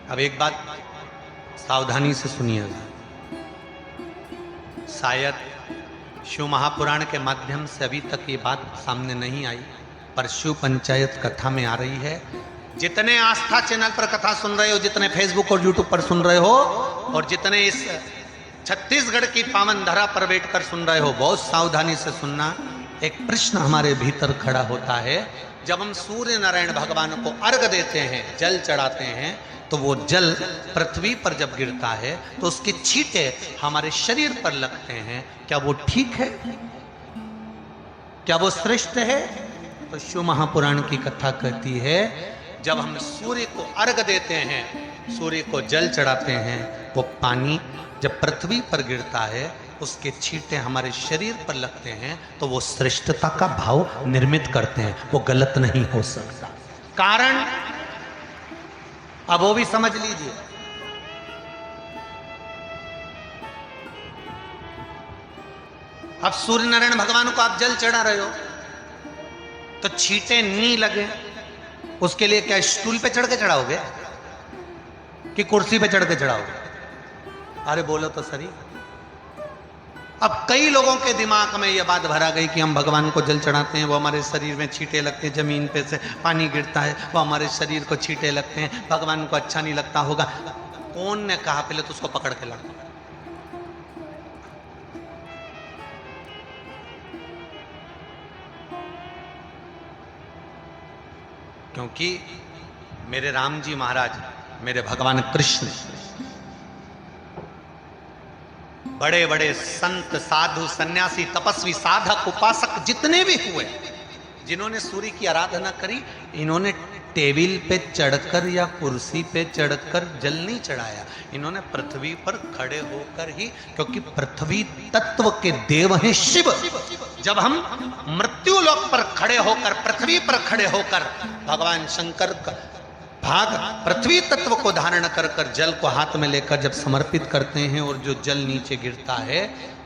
अब एक बात सावधानी से सुनिएगा, शायद शिव महापुराण के माध्यम से अभी तक ये बात सामने नहीं आई, पर शिव पंचायत कथा में आ रही है। जितने आस्था चैनल पर कथा सुन रहे हो, जितने फेसबुक और यूट्यूब पर सुन रहे हो, और जितने इस छत्तीसगढ़ की पावन धरा पर बैठकर सुन रहे हो, बहुत सावधानी से सुनना। एक प्रश्न हमारे भीतर खड़ा होता है, जब हम सूर्य नारायण भगवान को अर्घ देते हैं, जल चढ़ाते हैं, तो वो जल पृथ्वी पर जब गिरता है तो उसके छींटे हमारे शरीर पर लगते हैं। क्या वो ठीक है? क्या वो श्रेष्ठ है? तो शिव महापुराण की कथा कहती है, जब हम सूर्य को अर्घ देते हैं, सूर्य को जल चढ़ाते हैं, वो पानी जब पृथ्वी पर गिरता है, उसके छींटे हमारे शरीर पर लगते हैं, तो वो श्रेष्ठता का भाव निर्मित करते हैं। वो गलत नहीं हो सकता। कारण अब वो भी समझ लीजिए। अब सूर्य नारायण भगवान को आप जल चढ़ा रहे हो, तो छींटे नहीं लगे, उसके लिए क्या स्टूल पे चढ़ के चढ़ाओगे कि कुर्सी पे चढ़ के चढ़ाओगे? अरे बोलो तो सही। अब कई लोगों के दिमाग में यह बात भरा गई कि हम भगवान को जल चढ़ाते हैं, वो हमारे शरीर में छींटे लगते हैं, जमीन पे से पानी गिरता है, वो हमारे शरीर को छींटे लगते हैं, भगवान को अच्छा नहीं लगता होगा। कौन ने कहा? पहले तो उसको पकड़ के ला। क्योंकि मेरे राम जी महाराज, मेरे भगवान कृष्ण, बड़े बड़े संत, साधु, सन्यासी, तपस्वी, साधक, उपासक जितने भी हुए, जिन्होंने सूर्य की आराधना करी, इन्होंने टेबल पे चढ़कर या कुर्सी पे चढ़कर जल नहीं चढ़ाया। इन्होंने पृथ्वी पर खड़े होकर ही, क्योंकि पृथ्वी तत्व के देव हैं शिव। जब हम मृत्यु लोक पर खड़े होकर, पृथ्वी पर खड़े होकर भगवान शंकर का भाग पृथ्वी तत्व को धारण कर कर जल को हाथ में लेकर जब समर्पित करते हैं, और जो जल नीचे गिरता है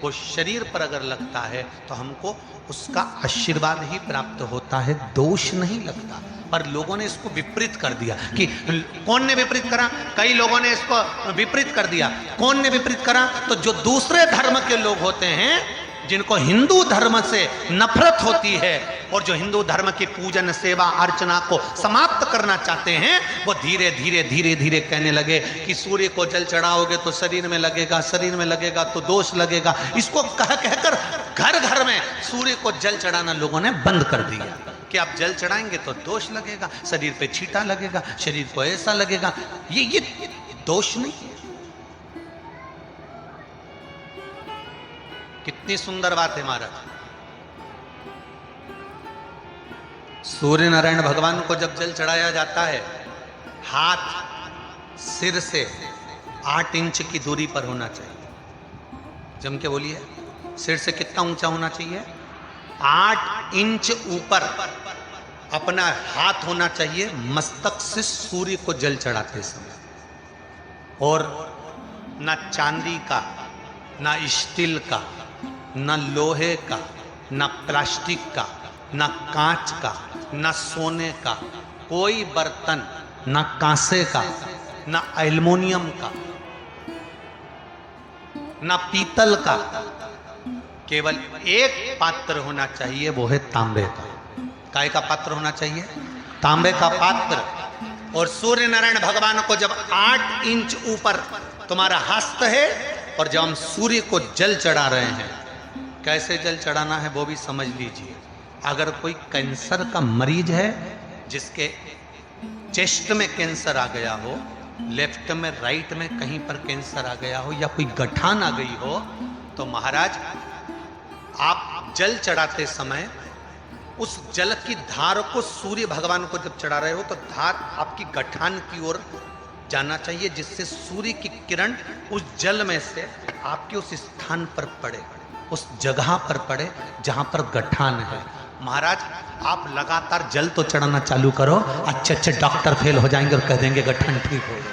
वो शरीर पर अगर लगता है तो हमको उसका आशीर्वाद ही प्राप्त होता है, दोष नहीं लगता। पर लोगों ने इसको विपरीत कर दिया। कि कौन ने विपरीत करा? कई लोगों ने इसको विपरीत कर दिया। कौन ने विपरीत करा? तो जो दूसरे धर्म के लोग होते हैं, जिनको हिंदू धर्म से नफरत होती है, और जो हिंदू धर्म की पूजन, सेवा, अर्चना को समाप्त करना चाहते हैं, वो धीरे धीरे धीरे धीरे कहने लगे कि सूर्य को जल चढ़ाओगे तो शरीर में लगेगा, शरीर में लगेगा तो दोष लगेगा। इसको कह कहकर घर घर में सूर्य को जल चढ़ाना लोगों ने बंद कर दिया कि आप जल चढ़ाएंगे तो दोष लगेगा, शरीर पे छींटा लगेगा, शरीर को ऐसा लगेगा। ये दोष नहीं है। कितनी सुंदर बात है महाराज। सूर्य नारायण भगवान को जब जल चढ़ाया जाता है, हाथ सिर से 8 इंच की दूरी पर होना चाहिए। जम के बोलिए, सिर से कितना ऊंचा होना चाहिए? 8 इंच ऊपर अपना हाथ होना चाहिए मस्तक से सूर्य को जल चढ़ाते समय। और ना चांदी का, ना स्टील का, न लोहे का, न प्लास्टिक का, न कांच का, न सोने का कोई बर्तन, न कांसे का, न एल्युमिनियम का, न पीतल का, केवल एक पात्र होना चाहिए, वो है तांबे का। काय का पात्र होना चाहिए? तांबे का पात्र। और सूर्य नारायण भगवान को जब 8 इंच ऊपर तुम्हारा हस्त है, और जब हम सूर्य को जल चढ़ा रहे हैं, कैसे जल चढ़ाना है वो भी समझ लीजिए। अगर कोई कैंसर का मरीज है, जिसके चेस्ट में कैंसर आ गया हो, लेफ्ट में, राइट में कहीं पर कैंसर आ गया हो, या कोई गठान आ गई हो, तो महाराज आप जल चढ़ाते समय उस जल की धार को सूर्य भगवान को जब चढ़ा रहे हो, तो धार आपकी गठान की ओर जाना चाहिए, जिससे सूर्य की किरण उस जल में से आपके उस स्थान पर पड़े, उस जगह पर पड़े जहां पर गठान है। महाराज आप लगातार जल तो चढ़ाना चालू करो, अच्छे अच्छे डॉक्टर फेल हो जाएंगे और कह देंगे गठान ठीक हो गई।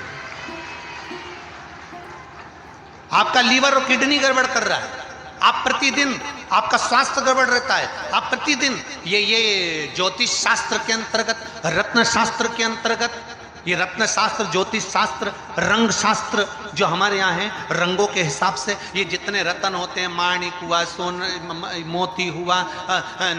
आपका लीवर और किडनी गड़बड़ कर रहा है, आप प्रतिदिन, आपका स्वास्थ्य गड़बड़ रहता है, आप प्रतिदिन ये ज्योतिष शास्त्र के अंतर्गत, रत्न शास्त्र के अंतर्गत ये रत्न शास्त्र, ज्योतिष शास्त्र, रंग शास्त्र जो हमारे यहाँ है, रंगों के हिसाब से ये जितने रत्न होते हैं, माणिक हुआ, मोती हुआ,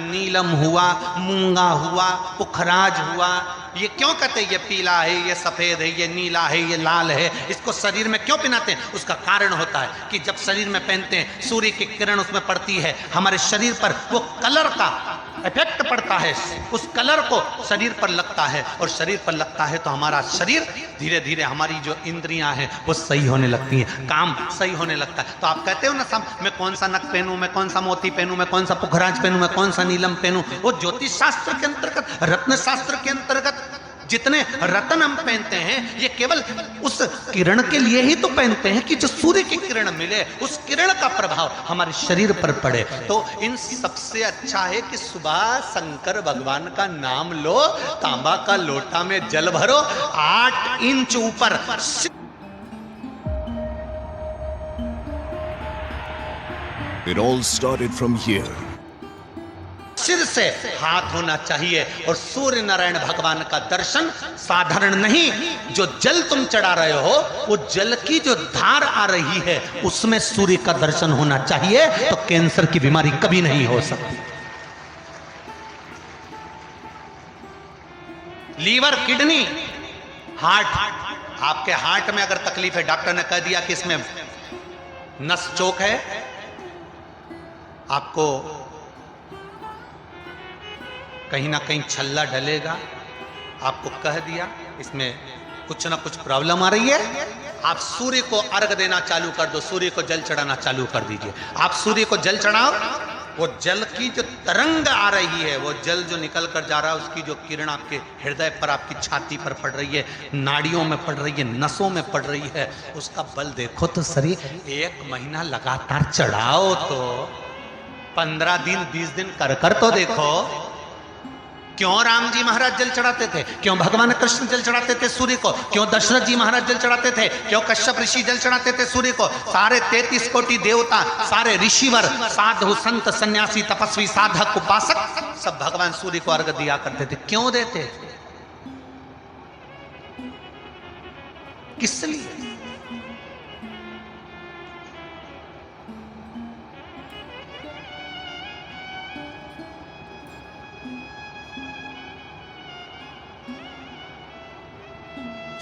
नीलम हुआ, मूंगा हुआ, पुखराज हुआ, ये क्यों कहते हैं ये पीला है, ये सफेद है, ये नीला है, ये लाल है, इसको शरीर में क्यों पहनाते हैं? उसका कारण होता है कि जब शरीर में पहनते हैं, सूर्य की किरण उसमें पड़ती है, हमारे शरीर पर वो कलर का इफेक्ट पड़ता है, उस कलर को शरीर पर लगता है, और शरीर पर लगता है तो हमारा शरीर धीरे धीरे, हमारी जो इंद्रियां हैं वो सही होने लगती हैं, काम सही होने लगता है। तो आप कहते हो ना सब, मैं कौन सा नक पहनूं, मैं कौन सा मोती पहनूं, मैं कौन सा पुखराज पहनूं, मैं कौन सा नीलम पहनूं, वो ज्योतिष शास्त्र के अंतर्गत, रत्न शास्त्र के अंतर्गत जितने रत्न हम पहनते हैं, ये केवल उस किरण के लिए ही तो पहनते हैं कि जो सूर्य की किरण मिले, उस किरण का प्रभाव हमारे शरीर पर पड़े। तो इन सबसे अच्छा है कि सुबह शंकर भगवान का नाम लो, तांबा का लोटा में जल भरो, 8 इंच ऊपर It all started from here. सिर से हाथ होना चाहिए, और सूर्य नारायण भगवान का दर्शन साधारण नहीं, जो जल तुम चढ़ा रहे हो, वो जल की जो धार आ रही है उसमें सूर्य का दर्शन होना चाहिए, तो कैंसर की बीमारी कभी नहीं हो सकती। लीवर, किडनी, हार्ट, आपके हार्ट में अगर तकलीफ है, डॉक्टर ने कह दिया कि इसमें नस चोक है, आपको कहीं ना कहीं छल्ला डलेगा, आपको कह दिया इसमें कुछ ना कुछ प्रॉब्लम आ रही है, आप सूर्य को अर्घ देना चालू कर दो, सूर्य को जल चढ़ाना चालू कर दीजिए। आप सूर्य को जल चढ़ाओ, वो जल की जो तरंग आ रही है, वो जल जो निकल कर जा रहा है, उसकी जो किरण आपके हृदय पर, आपकी छाती पर पड़ रही है, नाड़ियों में पड़ रही है, नसों में पड़ रही है, उसका बल देखो तो सही। 1 महीना लगातार चढ़ाओ तो 15 दिन 20 दिन कर तो देखो। क्यों राम जी महाराज जल चढ़ाते थे, क्यों भगवान कृष्ण जल चढ़ाते थे सूर्य को, क्यों दशरथ जी महाराज जल चढ़ाते थे, क्यों कश्यप ऋषि जल चढ़ाते थे सूर्य को, सारे 33 कोटि देवता, सारे ऋषिवर, साधु संत सन्यासी तपस्वी साधक उपासक सब भगवान सूर्य को अर्घ दिया करते थे। क्यों देते थे, किस लिए?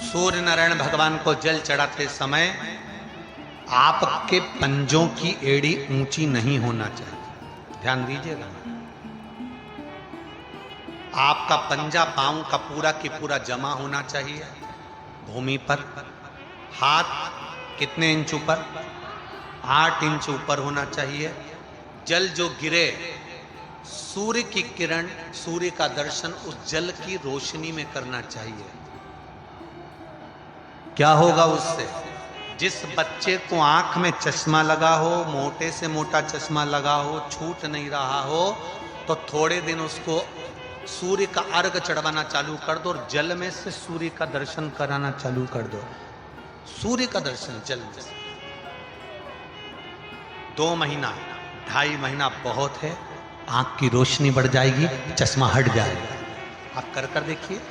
सूर्य नारायण भगवान को जल चढ़ाते समय आपके पंजों की एड़ी ऊंची नहीं होना चाहिए, ध्यान दीजिएगा। आपका पंजा पांव का पूरा की पूरा जमा होना चाहिए भूमि पर। हाथ कितने इंच ऊपर? 8 इंच ऊपर होना चाहिए। जल जो गिरे, सूर्य की किरण, सूर्य का दर्शन उस जल की रोशनी में करना चाहिए। क्या होगा उससे? जिस बच्चे को आंख में चश्मा लगा हो, मोटे से मोटा चश्मा लगा हो, छूट नहीं रहा हो, तो थोड़े दिन उसको सूर्य का अर्घ चढ़वाना चालू कर दो और जल में से सूर्य का दर्शन कराना चालू कर दो। सूर्य का दर्शन जल में से 2 महीना 2.5 महीना बहुत है, आंख की रोशनी बढ़ जाएगी, चश्मा हट जाएगा। आप कर देखिए।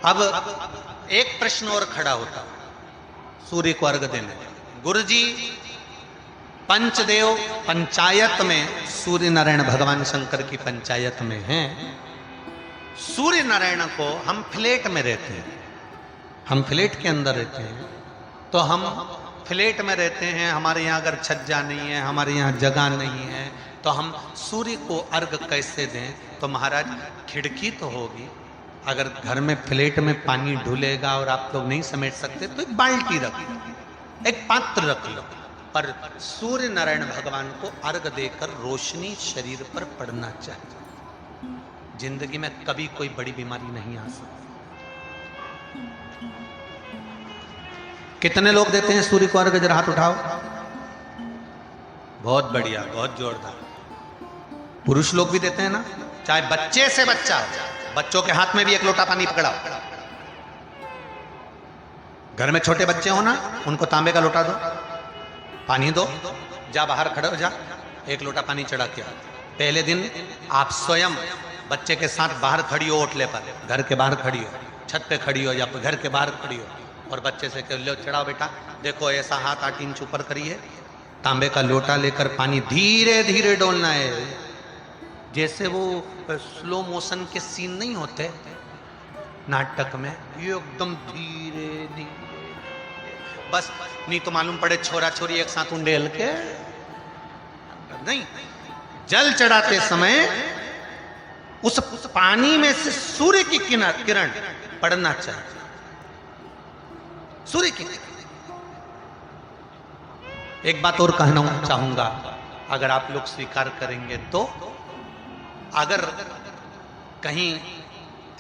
अब एक प्रश्न और खड़ा होता सूर्य को अर्घ देने। गुरुजी, पंचदेव पंचायत में सूर्य नारायण भगवान शंकर की पंचायत में हैं। सूर्य नारायण को हम फ्लैट में रहते हैं, हम फ्लैट के अंदर रहते हैं, तो हम फ्लैट में रहते हैं, हमारे यहाँ अगर छज्जा नहीं है, हमारे यहाँ जगह नहीं है, तो हम सूर्य को अर्घ कैसे दें? तो महाराज खिड़की तो होगी, अगर घर में फ्लैट में पानी ढुलेगा और आप लोग नहीं समेट सकते तो एक बाल्टी रख लो, एक पात्र रख लो, पर सूर्य नारायण भगवान को अर्घ देकर रोशनी शरीर पर पड़ना चाहिए। जिंदगी में कभी कोई बड़ी बीमारी नहीं आ सकती। कितने लोग देते हैं सूर्य को अर्घ? जरा हाथ उठाओ। बहुत बढ़िया, बहुत जोरदार। पुरुष लोग भी देते हैं ना, चाहे बच्चे से बच्चा, बच्चों के हाथ में भी 1 लोटा पानी पकड़ाओ। घर में छोटे बच्चे हो ना, उनको तांबे का लोटा दो, पानी दो, जा बाहर खड़े हो जा, 1 लोटा पानी चढ़ा के। पहले दिन आप स्वयं बच्चे के साथ बाहर खड़ी हो, ओटले पर, घर के बाहर खड़ी हो, छत पे खड़ी हो या घर के बाहर खड़ी हो, और बच्चे से कह लो चढ़ाओ बेटा, देखो ऐसा हाथ 8 इंच ऊपर करिए, तांबे का लोटा लेकर पानी धीरे धीरे डोलना है, जैसे वो स्लो मोशन के सीन नहीं होते नाटक में, ये एकदम धीरे धीरे, बस नहीं तो मालूम पड़े छोरा छोरी एक साथ उंडेल के नहीं। जल चढ़ाते समय उस पानी में से सूर्य की किरण पड़ना चाहिए, सूर्य की। एक बात और कहना चाहूंगा, अगर आप लोग स्वीकार करेंगे तो, अगर कहीं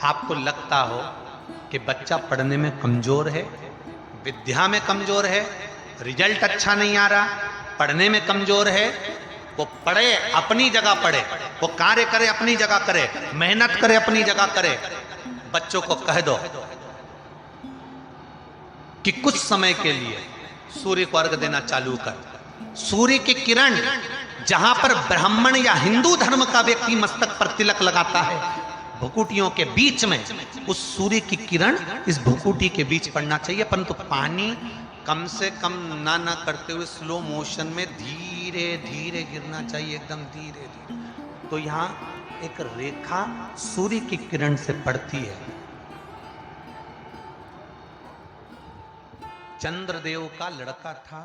आपको लगता हो कि बच्चा पढ़ने में कमजोर है, विद्या में कमजोर है, रिजल्ट अच्छा नहीं आ रहा, पढ़ने में कमजोर है, वो पढ़े, अपनी जगह पढ़े, वो कार्य करे अपनी जगह करे, मेहनत करे अपनी जगह करे। बच्चों को कह दो कि कुछ समय के लिए सूर्य को अर्घ देना चालू कर। सूर्य की किरण जहां पर ब्राह्मण या हिंदू धर्म का व्यक्ति मस्तक पर तिलक लगाता है, भुकुटियों के बीच में उस सूर्य की किरण इस भुकुटी के बीच पड़ना चाहिए, परंतु पानी कम से कम ना करते हुए स्लो मोशन में धीरे धीरे गिरना चाहिए, एकदम धीरे धीरे। तो यहां एक रेखा सूर्य की किरण से पड़ती है। चंद्रदेव का लड़का था